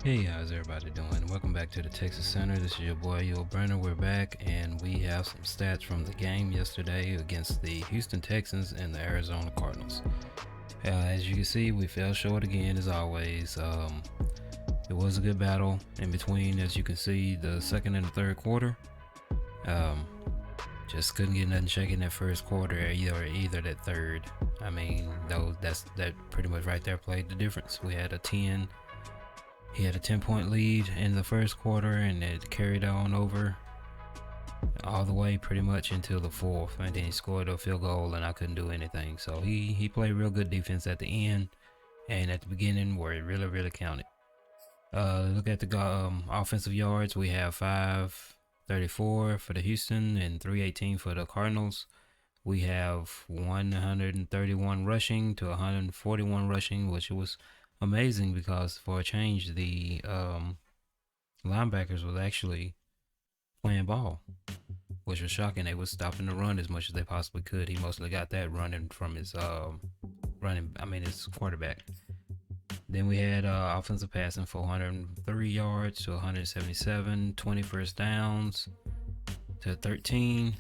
Hey, how's everybody doing? Welcome back to the Texas Center. This is your boy Yo Brenner. We're back, and we have some stats from the game yesterday against the Houston Texans and the Arizona Cardinals. As you can see, we fell short again, as always. It was a good battle in between, as you can see, the second and the third quarter. Just couldn't get nothing shaking that first quarter, either that third. I mean, that pretty much right there played the difference. He had a 10-point lead in the first quarter, and it carried on over all the way pretty much until the fourth, and then he scored a field goal, and I couldn't do anything. So he played real good defense at the end and at the beginning, where it really counted. Look at the offensive yards. We have 534 for the Houston and 318 for the Cardinals. We have 131 rushing to 141 rushing, which was amazing because for a change, the linebackers was actually playing ball, which was shocking. They was stopping the run as much as they possibly could. He mostly got that running from his his quarterback. Then we had offensive passing for 103 yards to 177, 20 first downs to 13.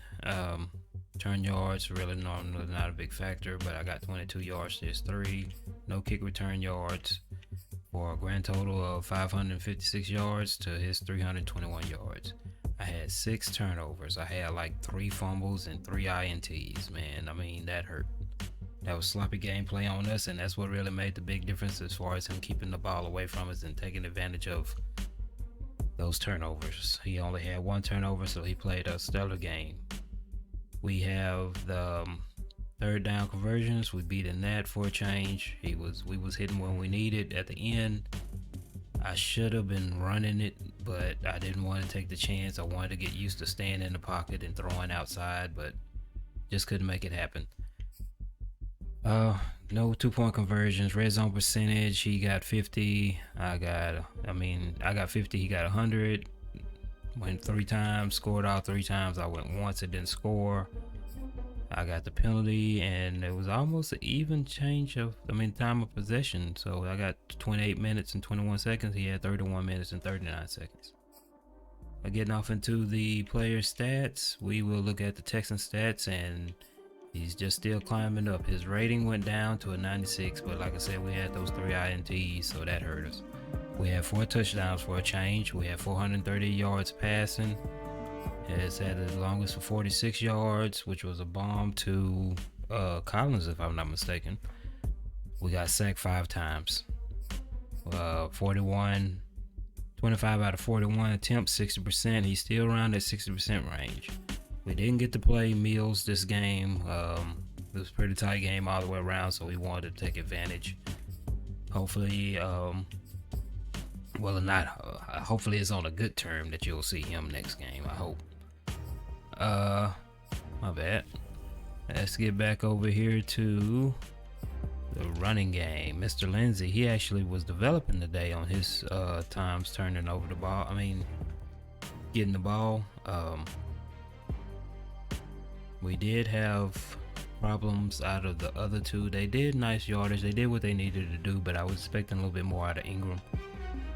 Turn yards really not a big factor, but I got 22 yards to his 3. No kick return yards for a grand total of 556 yards to his 321 yards. I had 6 turnovers. I had like 3 fumbles and 3 INTs, man. I mean, that hurt. That was sloppy gameplay on us, and that's what really made the big difference as far as him keeping the ball away from us and taking advantage of those turnovers. He only had 1 turnover, so he played a stellar game. We have the third down conversions. We beat in that for a change. We was hitting when we needed at the end. I should have been running it, but I didn't want to take the chance. I wanted to get used to staying in the pocket and throwing outside, but just couldn't make it happen. No 2-point conversions. Red zone percentage, he got 50. I got 50. He got 100. Went 3 times, scored all 3 times. I went once, it didn't score. I got the penalty, and it was almost an even time of possession. So I got 28 minutes and 21 seconds. He had 31 minutes and 39 seconds. Getting off into the player stats, we will look at the Texan stats, and he's just still climbing up. His rating went down to a 96, but like I said, we had those 3 INTs, so that hurt us. We had 4 touchdowns for a change. We had 430 yards passing. It's had the longest for 46 yards, which was a bomb to Collins, if I'm not mistaken. We got sacked 5 times. 25 out of 41 attempts, 60%. He's still around that 60% range. We didn't get to play Mills this game. It was a pretty tight game all the way around, so we wanted to take advantage. Hopefully, hopefully it's on a good term that you'll see him next game. I hope. My bad. Let's get back over here to the running game. Mr. Lindsay, he actually was developing today on his times turning over the ball. Getting the ball. We did have problems out of the other 2. They did nice yardage. They did what they needed to do, but I was expecting a little bit more out of Ingram.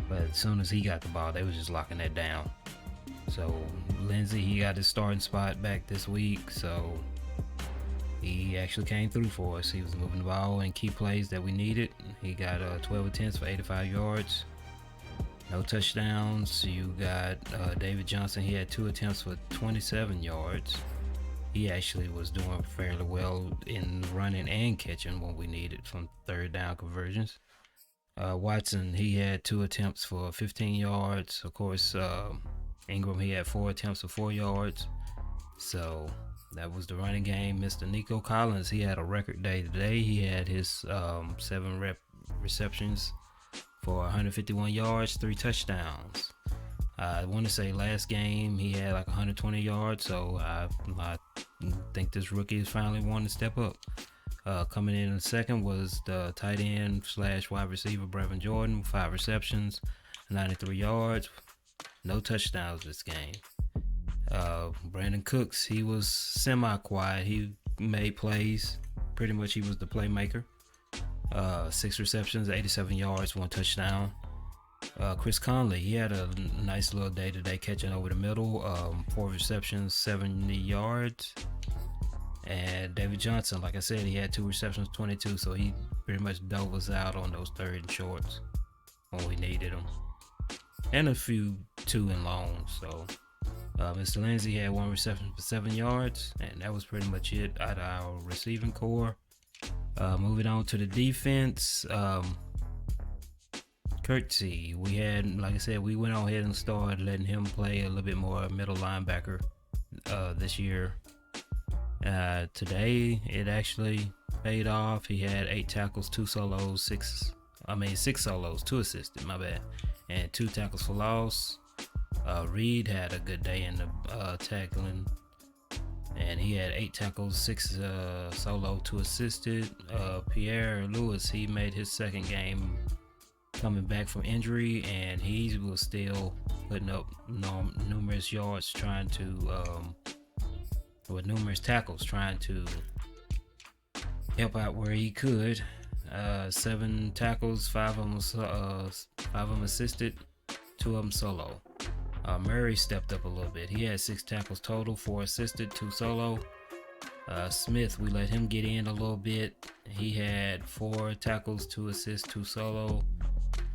But as soon as he got the ball, they was just locking that down. So Lindsay, he got his starting spot back this week, so he actually came through for us. He was moving the ball in key plays that we needed. He got 12 attempts for 85 yards. No touchdowns. You got David Johnson. He had 2 attempts for 27 yards. He actually was doing fairly well in running and catching when we needed from third down conversions. Watson, he had 2 attempts for 15 yards. Of course, Ingram, he had 4 attempts for 4 yards. So that was the running game. Mr. Nico Collins, he had a record day today. He had his 7 receptions for 151 yards, 3 touchdowns. I want to say last game he had like 120 yards, so I think this rookie is finally wanting to step up. Coming in the second was the tight end / wide receiver Brevin Jordan, 5 receptions, 93 yards, no touchdowns this game. Brandon Cooks, he was semi-quiet. He made plays. Pretty much he was the playmaker. 6 receptions, 87 yards, 1 touchdown. Chris Conley, he had a nice little day today, catching over the middle. 4 receptions, 70 yards. And David Johnson, like I said, he had 2 receptions, 22. So he pretty much dove us out on those third and shorts when we needed them, and a few 2 and longs. So Mr. Lindsay had 1 reception for 7 yards, and that was pretty much it out of our receiving core. Moving on to the defense. Courtesy, we had, like I said, we went on ahead and started letting him play a little bit more middle linebacker this year. Today it actually paid off. He had 8 tackles, 2 solos, 6 solos, 2 assisted, my bad, and 2 tackles for loss. Reed had a good day in the tackling, and he had 8 tackles, 6 solo, 2 assisted. Pierre Lewis, he made his second game coming back from injury, and he was still putting up numerous yards, with numerous tackles, trying to help out where he could. 7 tackles, 5 of them assisted, 2 of them solo. Murray stepped up a little bit. He had 6 tackles total, 4 assisted, 2 solo. Smith, we let him get in a little bit. He had 4 tackles, 2 assists, 2 solo.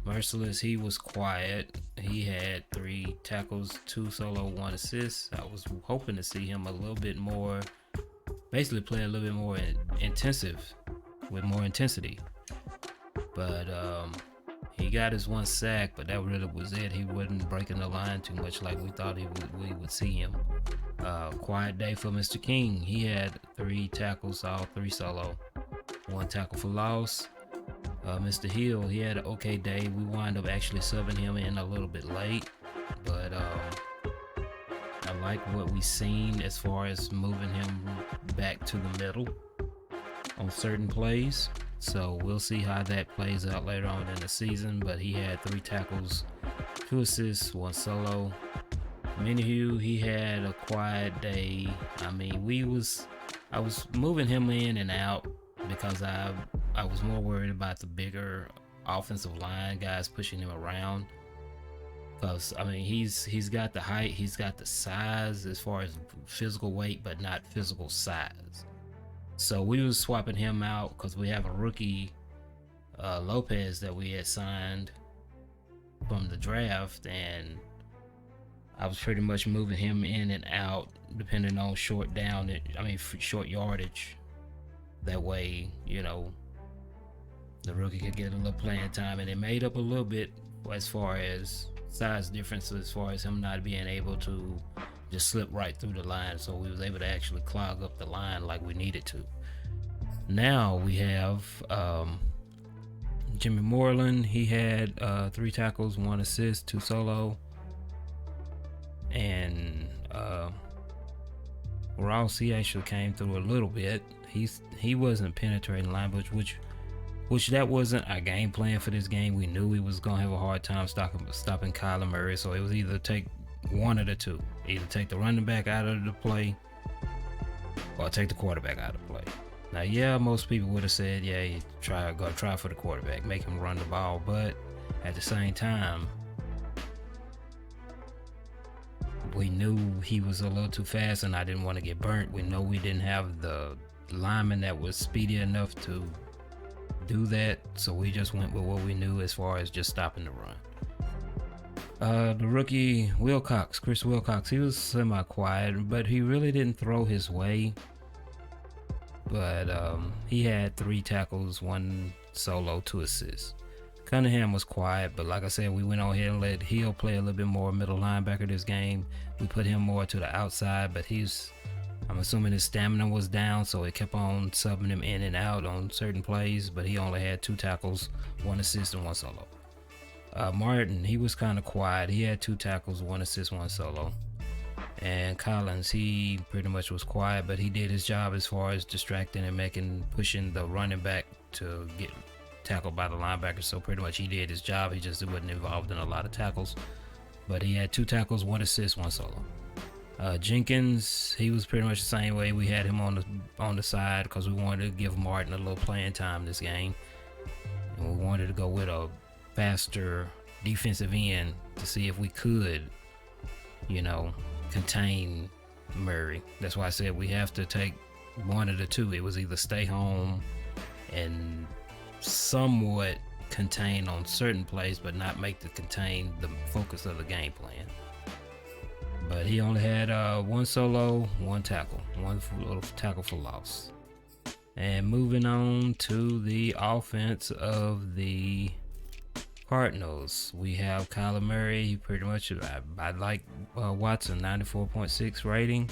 Merciless, he was quiet. He had 3 tackles, 2 solo, 1 assist. I was hoping to see him a little bit more, basically play a little bit more intensive, with more intensity. But he got his 1 sack, but that really was it. He wasn't breaking the line too much like we thought we would see him. Quiet day for Mr. King. He had 3 tackles, all 3 solo, 1 tackle for loss. Mr. Hill, he had an okay day. We wound up actually subbing him in a little bit late, but I like what we seen as far as moving him back to the middle on certain plays. So we'll see how that plays out later on in the season. But he had 3 tackles, 2 assists, 1 solo. HOU, he had a quiet day. I mean, I was moving him in and out because I was more worried about the bigger offensive line guys pushing him around. Because I mean, he's got the height, he's got the size as far as physical weight, but not physical size. So we was swapping him out because we have a rookie, Lopez, that we had signed from the draft, and I was pretty much moving him in and out depending on short yardage. That way, the rookie could get a little playing time, and it made up a little bit as far as size difference, as far as him not being able to just slip right through the line. So we was able to actually clog up the line like we needed to. Now we have Jimmy Moreland. He had 3 tackles, 1 assist, 2 solo. And Ross, he actually came through a little bit. He wasn't penetrating line, which that wasn't our game plan for this game. We knew we was gonna have a hard time stopping Kyler Murray, so it was either take one of the two. Either take the running back out of the play or take the quarterback out of the play. Now, yeah, most people would have said, yeah, you go try for the quarterback, make him run the ball, but at the same time, we knew he was a little too fast and I didn't want to get burnt. We know we didn't have the lineman that was speedy enough to do that, so we just went with what we knew as far as just stopping the run. The rookie Chris Wilcox, he was semi-quiet, but he really didn't throw his way. But he had 3 tackles, 1 solo, 2 assists. Cunningham was quiet, but like I said, we went on ahead and let Hill play a little bit more middle linebacker this game. We put him more to the outside, but I'm assuming his stamina was down, so it kept on subbing him in and out on certain plays, but he only had 2 tackles, 1 assist, and 1 solo. Martin, he was kind of quiet. He had 2 tackles, 1 assist, 1 solo. And Collins, he pretty much was quiet, but he did his job as far as distracting and pushing the running back to get tackled by the linebacker. So pretty much he did his job. He just wasn't involved in a lot of tackles. But he had 2 tackles, 1 assist, 1 solo. Jenkins, he was pretty much the same way. We had him on the side because we wanted to give Martin a little playing time this game, and we wanted to go with a faster defensive end to see if we could, contain Murray. That's why I said we have to take one of the two. It was either stay home and somewhat contain on certain plays, but not make the contain the focus of the game plan. But he only had one solo, one tackle, one little tackle for loss. And moving on to the offense of the Cardinals, we have Kyler Murray. He pretty much, I like Watson, 94.6 rating,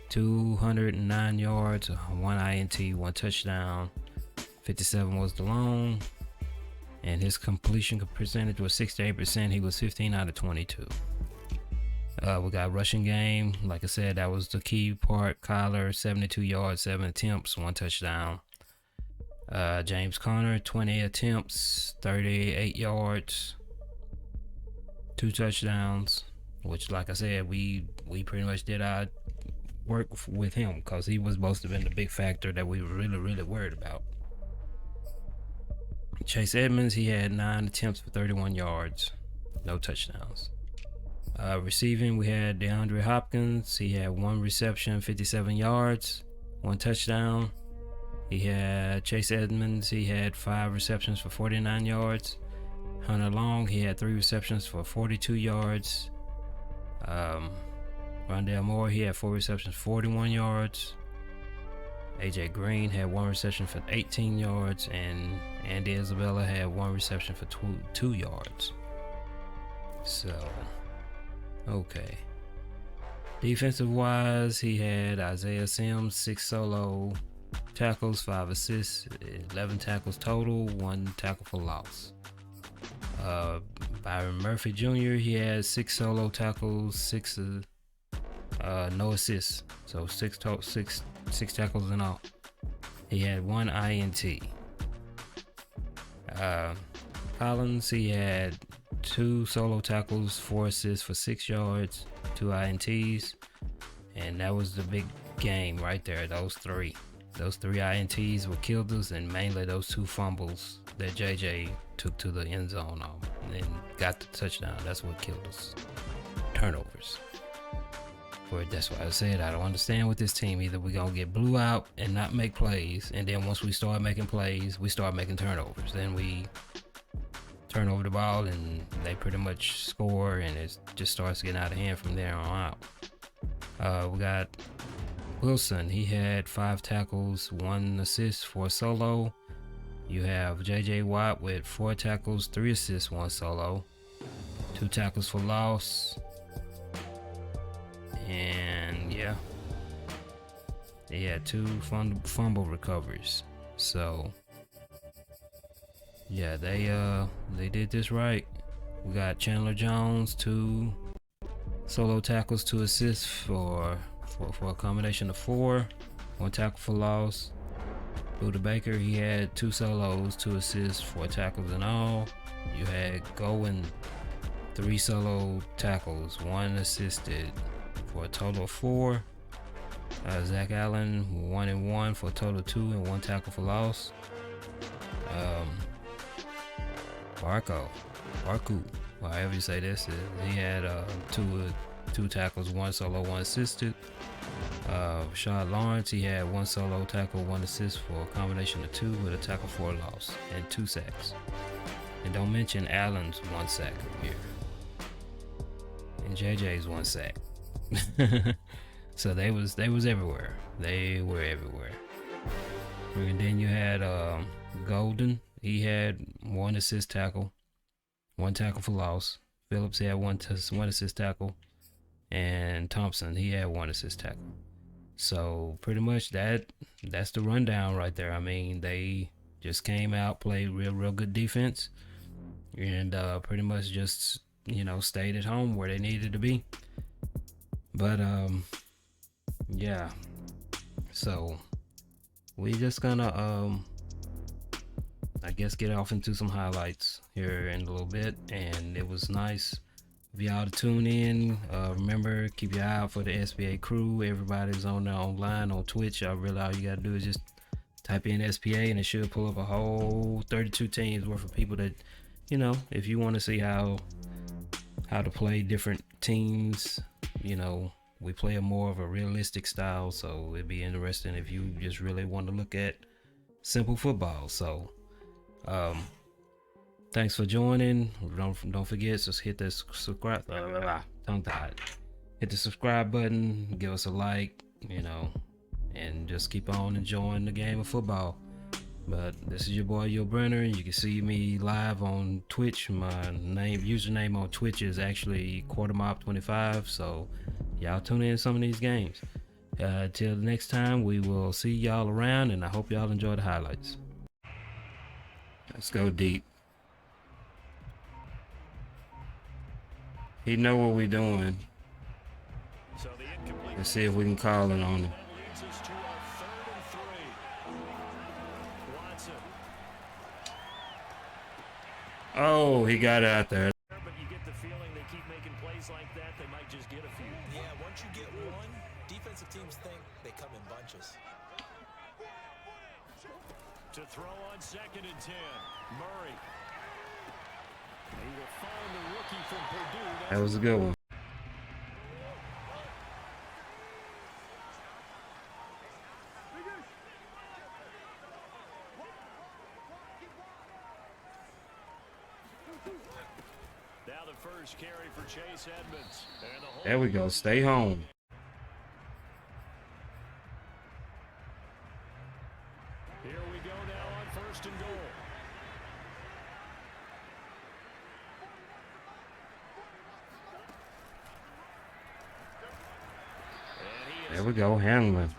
209 yards, one INT, one touchdown, 57 was the long, and his completion percentage was 68%. He was 15 out of 22. We got rushing game. Like I said, that was the key part. Kyler, 72 yards, 7 attempts, 1 touchdown. James Conner, 20 attempts, 38 yards, 2 touchdowns, which, like I said, we pretty much did our work with him because he was supposed to have been the big factor that we were really worried about. Chase Edmonds, he had 9 attempts for 31 yards, no touchdowns. Receiving, we had DeAndre Hopkins. He had 1 reception, 57 yards, 1 touchdown. He had Chase Edmonds. He had 5 receptions for 49 yards. Hunter Long, he had 3 receptions for 42 yards. Rondale Moore, he had 4 receptions, 41 yards. AJ Green had 1 reception for 18 yards, and Andy Isabella had 1 reception for 2 yards. So, okay. Defensive wise, he had Isaiah Sims, 6 solo tackles, 5 assists, 11 tackles total, 1 tackle for loss. Byron Murphy Jr., he had 6 solo tackles, 6 no assists, so 6 tackles in all. He had 1 INT. Collins, he had 2 solo tackles, 4 assists for 6 yards, 2 INTs, and that was the big game right there. Those three INTs were killed us, and mainly those 2 fumbles that JJ took to the end zone and got the touchdown. That's what killed us. Turnovers. That's why I said I don't understand with this team. Either we're gonna get blew out and not make plays, and then once we start making plays, we start making turnovers. Then we turn over the ball and they pretty much score, and it just starts getting out of hand from there on out. We got Wilson. He had 5 tackles, 1 assist, 4 solo. You have JJ Watt with 4 tackles, 3 assists, 1 solo, 2 tackles for loss. And yeah, they had 2 fumble recoveries. So yeah, they did this right. We got Chandler Jones, 2 solo tackles, 2 assists for a combination of 4, 1 tackle for loss. Buda Baker, he had 2 solos, 2 assists, 4 tackles in all. You had Gowen, 3 solo tackles, 1 assisted, for a total of 4. Zach Allen, 1 and 1 for a total of 2 and 1 tackle for loss. Barku, however you say this, he had 2 tackles, 1 solo, 1 assisted. Rashad Lawrence, he had 1 solo tackle, 1 assist for a combination of 2 with a tackle for a loss and 2 sacks. And don't mention Allen's 1 sack here. And JJ's 1 sack. So they was everywhere. They were everywhere. And then you had Golden. He had 1 assist tackle, 1 tackle for loss. Phillips had 1 assist tackle, and Thompson, he had 1 assist tackle. So pretty much that's the rundown right there. I mean, they just came out, played real good defense, and pretty much just stayed at home where they needed to be. But yeah, so we just gonna I guess get off into some highlights here in a little bit. And it was nice of y'all to tune in. Remember, keep your eye out for the SBA crew. Everybody's on there online on Twitch. Really all you gotta do is just type in SPA and it should pull up a whole 32 teams worth of people that you know, if you want to see how to play different teams, you know, we play a more of a realistic style, so it'd be interesting if you just really want to look at simple football. So thanks for joining. Don't forget to hit that subscribe tongue tied. Hit the subscribe button, give us a like, you know, and just keep on enjoying the game of football. But this is your boy Yo Brenner. You can see me live on Twitch. My username on Twitch is actually QuarterMob25. So y'all tune in some of these games. Till the next time, we will see y'all around, and I hope y'all enjoy the highlights. Let's go deep. He know what we doing. Let's see if we can call it on him. Oh, he got it out there. But you get the feeling they keep making plays like that, they might just get a few. Yeah, once you get one, defensive teams think they come in bunches. To throw on 2nd and 10, Murray. He will find the rookie from Purdue. That was a good one. Now the first carry for Chase Edmonds. There we go. Stay home. Here we go now on 1st and goal. There we go. Handling.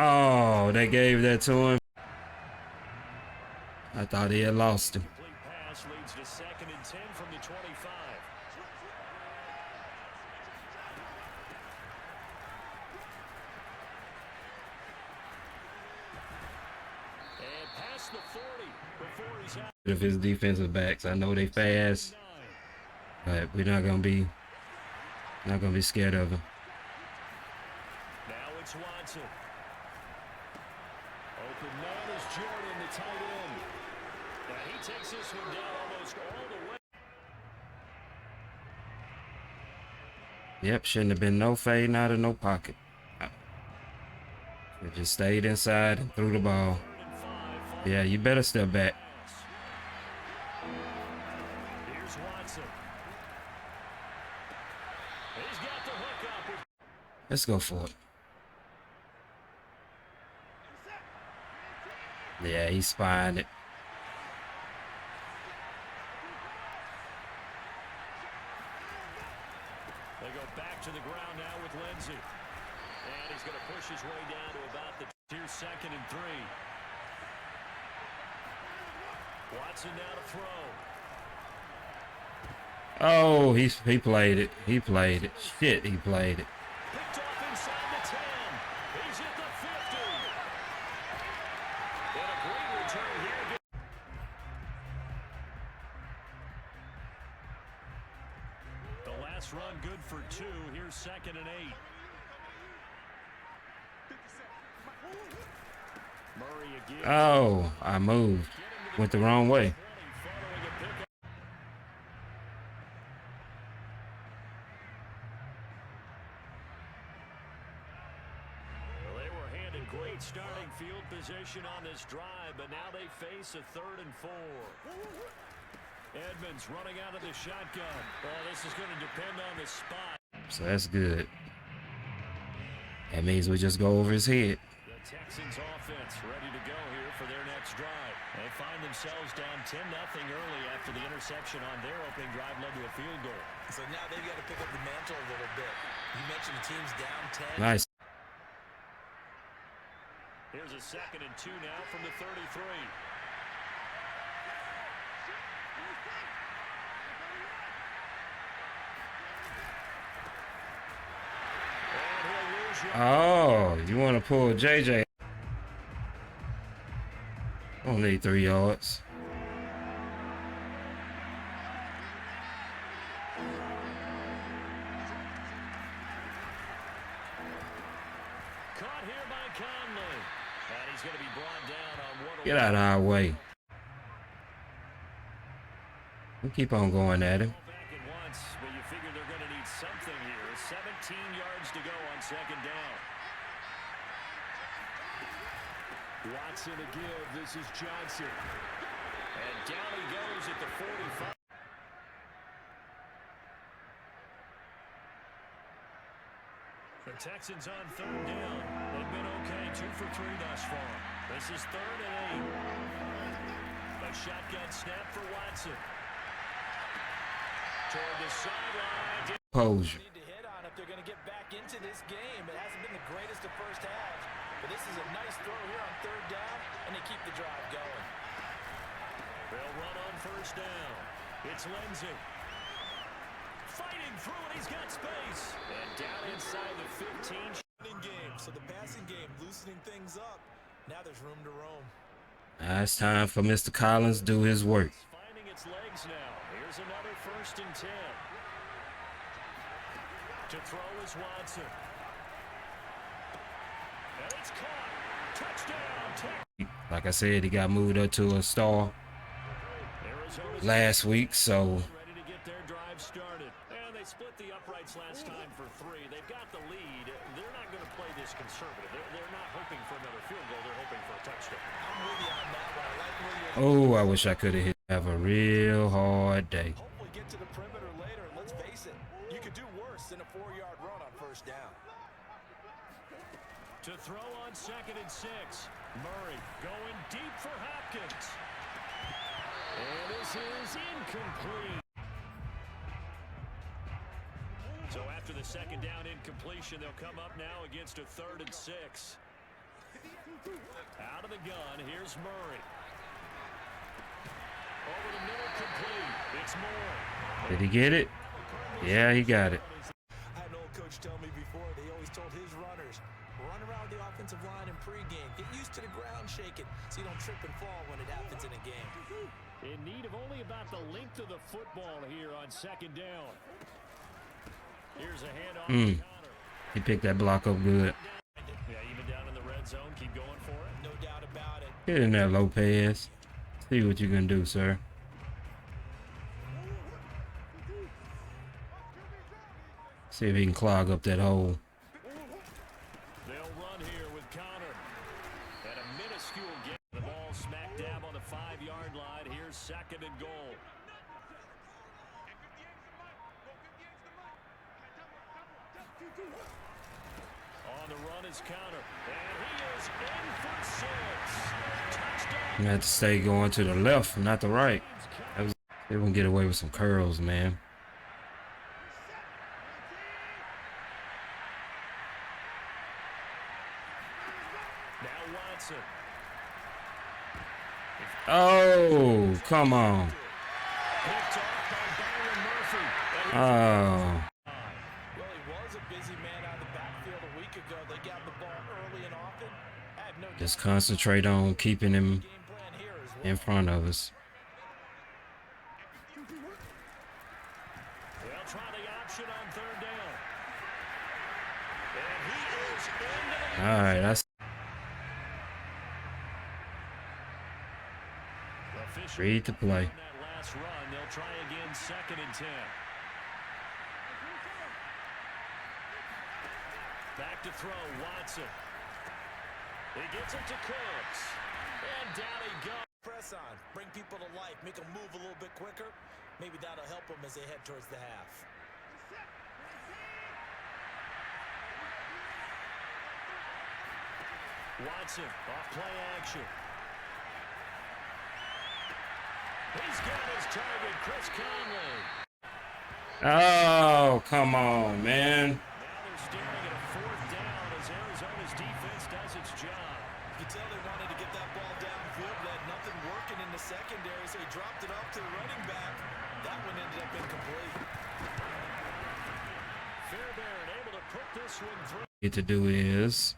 Oh, they gave that to him. I thought he had lost him. Pass leads to 2nd and 10 from the 25. And past the 40 before he's out. Of his defensive backs, I know they fast, but we're not gonna be scared of them. Now it's Watson. Open man is Jordan, the tight end. Now he takes this one down almost all the way. Yep, shouldn't have been no fading out of no pocket. It just stayed inside and threw the ball. Yeah, you better step back. Here's Watson. He's got the hook up. Let's go for it. Yeah, he spined it. They go back to the ground now with Lindsey. And he's going to push his way down to about the 2nd and 3. Watson now to throw. Oh, he played it. He played it. Shit, he played it. Picked off inside the 10. He's at the 50. And a great return here. The last run good for 2. Here's 2nd and 8. Murray again. Oh, I moved. Went the wrong way. They were handed great starting field position on this drive, but now they face a 3rd and 4. Edmonds running out of the shotgun. Oh, this is going to depend on the spot. So that's good. That means we just go over his head. The Texans offense ready to go here for their next drive. They find themselves down 10-0 early after the interception on their opening drive led to a field goal. So now they've got to pick up the mantle a little bit. You mentioned the team's down 10. Nice. Here's a 2nd and 2 now from the 33. Oh, you want to pull JJ? Don't need 3 yards. Caught here by Conley. And he's going to be brought down on one. Get out of our way. We keep on going at him. Back at once, but you figure they're going to need something here. 17 yards to go on second down. Watson to give. This is Johnson. And down he goes at the 45. The Texans on third down. They've been okay, 2 for 3 thus far. This is 3rd and 8. A shotgun snap for Watson. Toward the sideline. Pose. Need to hit on if they're going to get back into this game. It hasn't been the greatest of first halves, but this is a nice throw here on third down, and they keep the drive going. They'll run on first down. It's Lindsey. Fighting through it, he's got space. And down inside the 15. Game, so the passing game loosening things up. Now there's room to roam. Now it's time for Mr. Collins to do his work. It's finding its legs now. Here's another 1st and 10. To throw is Watson. And it's caught. Touchdown. Like I said, he got moved up to a star last week, so Ready to get their drive started. And they split the uprights last time for 3. They've got the lead. They're not going to play this conservative. They're not hoping for another field goal. They're hoping for a touchdown. I'm with you on that one. I like where you're oh, I wish I could have hit. Have a real hard day. hopefully get to the perimeter later. Let's face it, you could do worse than a 4-yard run on first down. To throw on 2nd and 6. Murray going deep for Hopkins. And this is incomplete. So after the 2nd down incompletion, they'll come up now against a 3rd and 6. Out of the gun, here's Murray. Over the middle, complete. It's Moore. Did he get it? Yeah, he got it. I had an old coach tell me before, they always told his runners, run around the offensive line in pregame. Get used to the ground shaking so you don't trip and fall when it happens in a game. In need of only about the length of the football here on 2nd down. Here's a handoff to Connor. He picked that block up good. Yeah, even down in the red zone, keep going for it. No doubt about it. Get in there, Lopez. See what you can do, sir. See if he can clog up that hole. They'll run here with Connor. And a minuscule gain. The ball smack dab on the 5-yard line. Here's 2nd and goal. On the run is Connor. And he is in for 6. Touchdown. I'm gonna have to stay going to the left, not the right. They won't get away with some curls, man. Now Watson. Oh, come on. Picked off by Byron Murphy. Oh. Well, he was a busy man out of the backfield a week ago. They got the ball early and often. I have no Just concentrate on keeping him game plan here as well. in front of us. They'll try the option on 3rd down. And he is into the All right, that's official read the play. on that last run. They'll try again 2nd and 10. Back to throw, Watson. He gets it to Cooks. And down he goes. Press on, bring people to life, make them move a little bit quicker. Maybe that'll help them as they head towards the half. Watson off play action. He's got his target, Chris Conley. Oh, come on, man. Now they're staring at a 4th down as Arizona's defense does its job. You can tell they wanted to get that ball downfield, but had nothing working in the secondary, so he dropped it off to the running back. That one ended up incomplete. Fairbairn able to put this one through. What to do is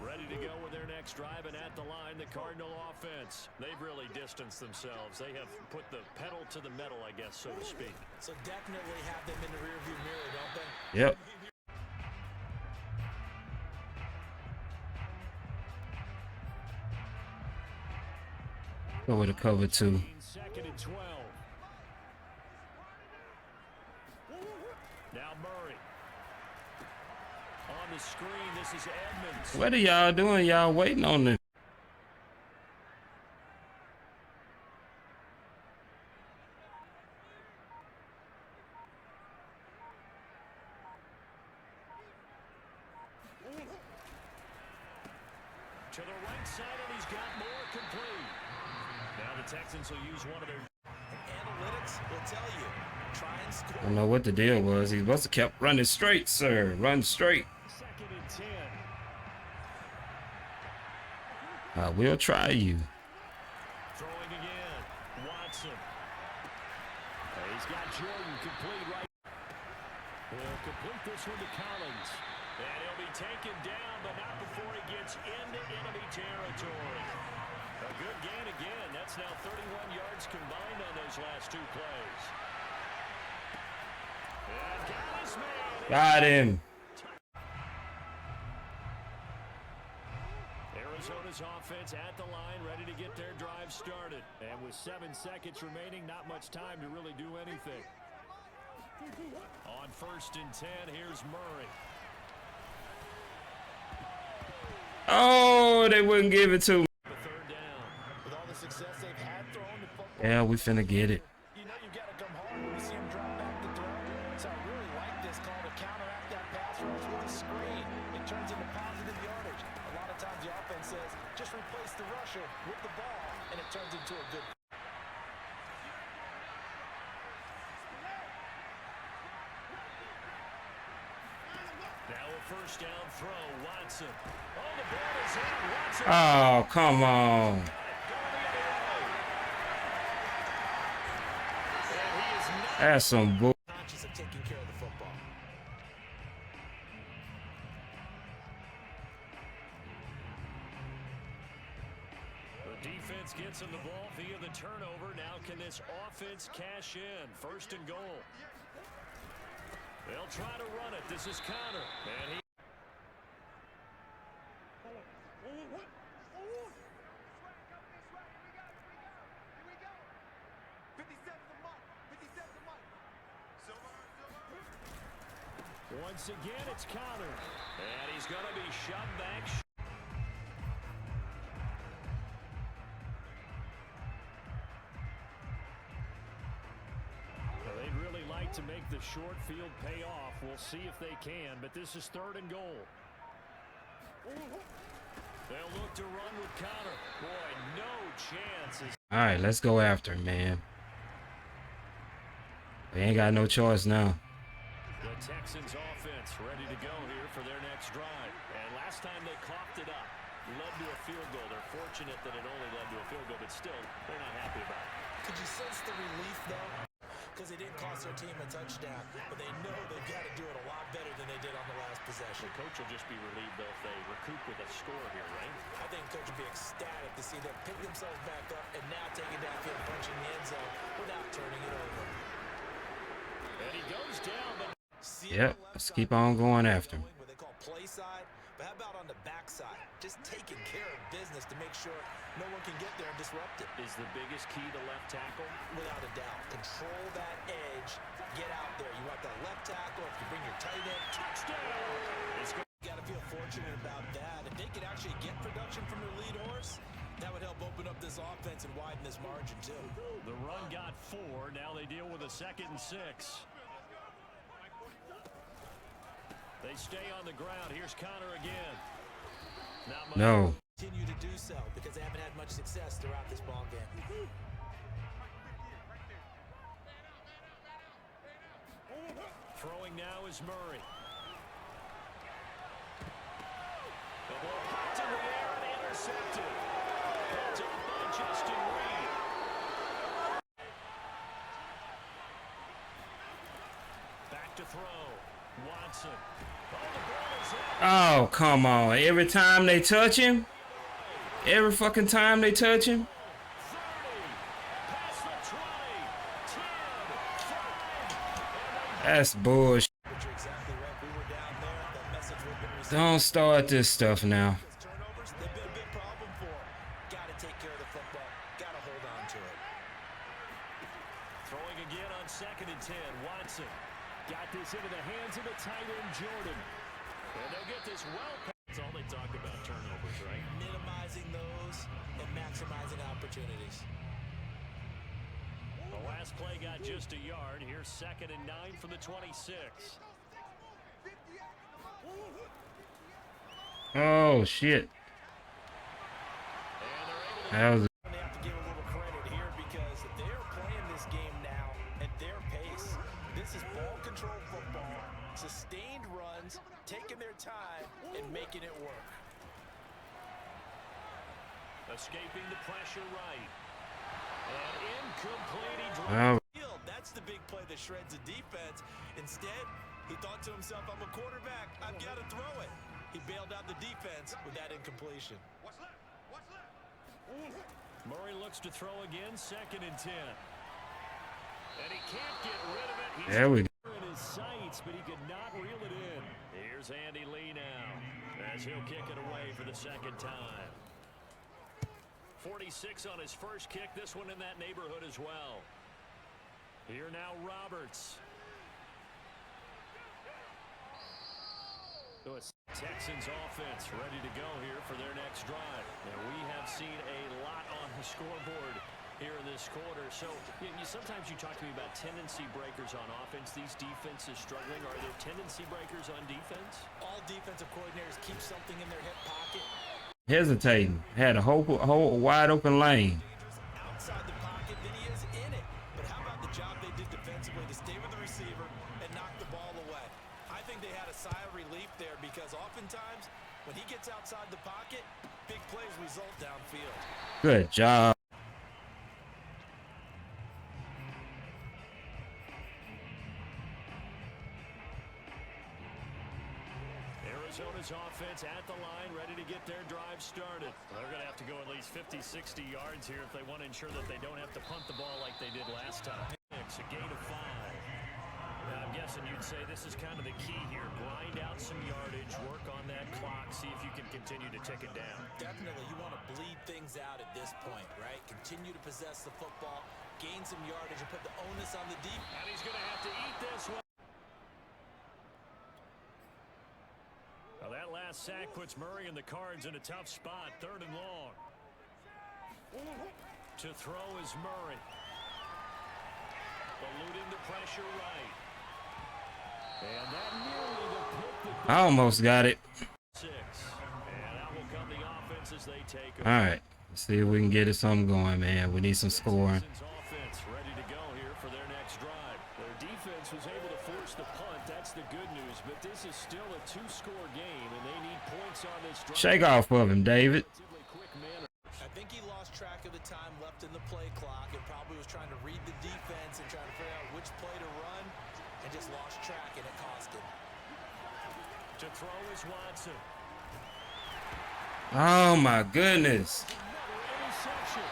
Ready to go with their next next drive, and at the line, the Cardinal offense. They've really distanced themselves. They have put the pedal to the metal, I guess, so to speak. So definitely have them in the rearview mirror, don't they? Yep. Go with a cover 2. Second and 12. Now Murray. On the screen, this is Edmonds. What are y'all doing? Y'all waiting on this? To the right side, and he's got more complete. Now the Texans will use one of their Analytics will tell you. Try and score. I don't know what the deal was. He must have kept running straight, sir. Run straight. second and 10. I will try you. Throwing again. Watson. He's got Jordan complete right. He'll complete this one to Collins. And he'll be taken down, but not before he gets into enemy territory. A good gain again. That's now 31 yards combined on those last 2 plays. And got his man. Got him. Arizona's offense at the line, ready to get their drive started. And with 7 seconds remaining, not much time to really do anything. On 1st and 10, here's Murray. Oh, they wouldn't give it to me. The 3rd down. With all the success they've had throwing the football, Yeah, we finna get it. you know you've got to come hard when you see him drop back to throw. So I really like this call to counteract that pass rush with a screen. It turns into positive yardage. A lot of times the offense says, just replace the rusher with the ball, and it turns into a good. Now a 1st down throw. Watson. Oh, the ball is in. Watson. Oh, come on. And he is not That's some bull. Conscious of taking care of the football. The defense gets him the ball via the turnover. Now can this offense cash in? 1st and goal. They'll try to run it. This is Connor. And he once again, it's Connor. And he's going to be shoved back. Well, they'd really like to make the short field pay off. We'll see if they can, but this is 3rd and goal. They'll look to run with Connor. Boy, no chances. All right, let's go after him, man. They ain't got no choice now. The Texans offense ready to go here for their next drive. And last time they coughed it up, led to a field goal. They're fortunate that it only led to a field goal, but still, they're not happy about it. Could you sense the relief, though? Because they didn't cost their team a touchdown, but they know they've got to do it a lot better than they did on the last possession. The coach will just be relieved, though, if they recoup with a score here, right? I think coach would be ecstatic to see them pick themselves back up and now take it downfield, punching the end zone without turning it over. And he goes down, but Yep, let's keep on going after him. What they call play side, but how about on the back side? Just taking care of business to make sure no one can get there and disrupt it. is the biggest key to left tackle. Without a doubt. Control that edge. Get out there. You want that left tackle. If you bring your tight end, Touchdown! you got to feel fortunate about that. If they could actually get production from their lead horse, that would help open up this offense and widen this margin too. The run got 4. Now they deal with a 2nd and 6. They stay on the ground. Here's Connor again. Not much. No. Continue to do so because they haven't had much success throughout this ball game. Throwing now is Murray. The ball popped in the air and intercepted. Picked up by Justin Reed. Back to throw. Watson. Oh, the ball is out. Oh, come on. Every time they touch him, Every fucking time they touch him. 30, past the 20, 10, 5, That's bullshit. But you're exactly right. We were down there. That message would have been received. Don't start this stuff now. Turnovers, they've been a big problem for him. Got to take care of the football. Got to hold on to it. throwing again on 2nd and 10. Watson got this into the hands of the tight end, Jordan. And they'll get this well. That's all they talk about, turnovers, right? Minimizing those and maximizing opportunities. The last play got just a yard. Here's 2nd and 9 from the 26. Oh shit. That was. They have to give a little credit here because they're playing this game now at their pace. This is ball control football, sustained runs, taking their time and making it work. Escaping the pressure right. And incomplete. He Oh. Field, that's the big play that shreds the defense. Instead, he thought to himself, I'm a quarterback. I've got to throw it. He bailed out the defense with that incompletion. Murray looks to throw again, 2nd and 10. And he can't get rid of it. He's There we go. in his sights, but he could not reel it in. Here's Andy Lee now, as he'll kick it away for the 2nd time. 46 on his first kick, this one in that neighborhood as well. Here now, Roberts. So it's Texans offense ready to go here for their next drive. And we have seen a lot on the scoreboard here in this quarter. So sometimes you talk to me about tendency breakers on offense. These defenses struggling. Are there tendency breakers on defense? All defensive coordinators keep something in their hip pocket. Hesitating. Had a whole wide open lane. Outside the pocket than he is in it. But how about the job they did defensively to stay with the receiver and knock the ball away? I think they had a sigh of relief there because oftentimes when he gets outside the pocket, big plays result downfield. Good job. Arizona's offense at the line, ready to get their drive started. They're going to have to go at least 50, 60 yards here if they want to ensure that they don't have to punt the ball like they did last time. It's a gain of 5. Now, I'm guessing you'd say this is kind of the key here. Grind out some yardage, work on that clock, see if you can continue to tick it down. Definitely, you want to bleed things out at this point, right? Continue to possess the football, gain some yardage, and put the onus on the defense. And he's going to have to eat this one. Well, that last sack puts Murray and the Cards in a tough spot, 3rd and long. To throw is Murray. Eluding the pressure right. And that nearly the pick. I almost got it. 6. And out will come the offense as they take over. All right. Let's see if we can get it something going, man. We need some scoring. Texans offense ready to go here for their next drive. Their defense was able to force the punt. That's the good news. But this is still a 2-score game, and they need points on this drive. Shake off of him, David. Quick manner. I think he lost track of the time left in the play clock and probably was trying to read the defense and trying to figure out which play to run and just lost track, and it cost him. To throw is Watson. Oh my goodness. Interception.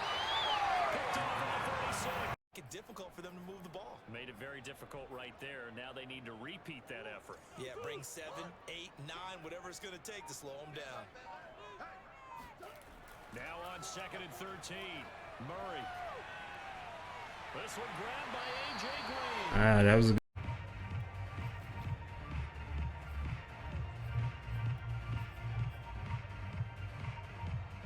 Picked off at the 36. Make it difficult for them to move the ball. Made it very difficult right there. Now they need to repeat that effort. Yeah, bring 7, 8, 9, whatever it's going to take to slow them down. Now on 2nd and 13. Murray. This one grabbed by A.J. Green. Ah, that was a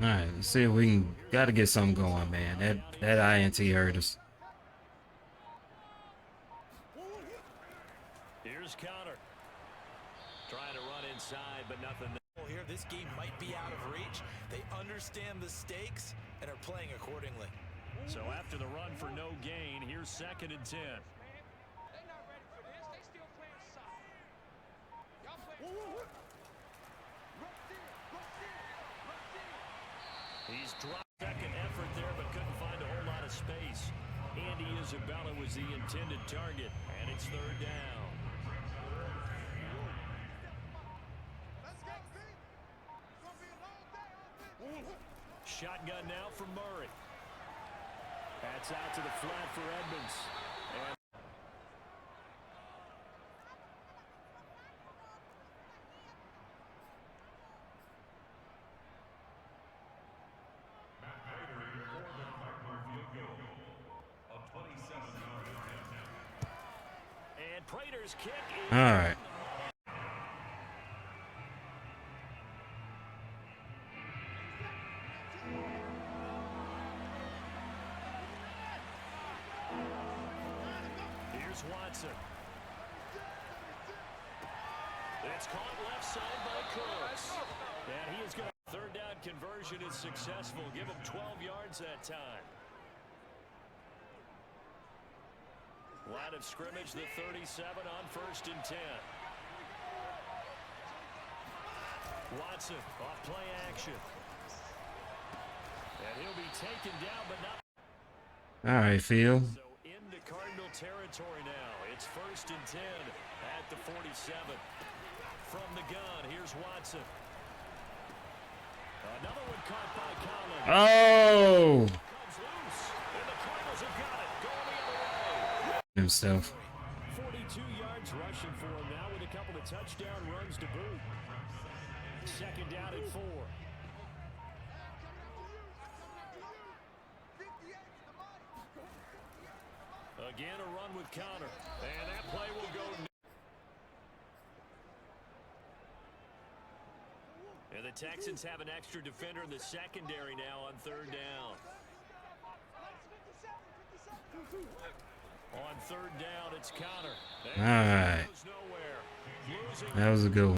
All right, let's see if we can. Got to get something going, man. That INT hurt us. Here's Counter. Trying to run inside, but nothing there. Here, this game might be out of reach. They understand the stakes and are playing accordingly. So after the run for no gain, here's 2nd and 10. He's dropped second effort there, but couldn't find a whole lot of space. Andy Isabella was the intended target, and it's 3rd down. shotgun now from Murray. That's out to the flat for Edmonds. And Prater's kick is All right. Here's Watson. It's caught left side by Cooks. And he is going to... Third down conversion is successful. Give him 12 yards that time. Line of scrimmage, the 37 on 1st and 10. Watson off play action. And he'll be taken down, but not... All right, Phil. So into Cardinal territory now. It's 1st and 10 at the 47. From the gun, here's Watson. Another one caught by Collins. Oh! Comes loose, and the Cardinals have got it. Going the other way. Himself. 42 yards rushing for him now with a couple of touchdown runs to boot. 2nd down and 4. Again, a run with Connor. And that play will go. And the Texans have an extra defender in the secondary now on 3rd down. On 3rd down, it's Connor. All right. That was a good one.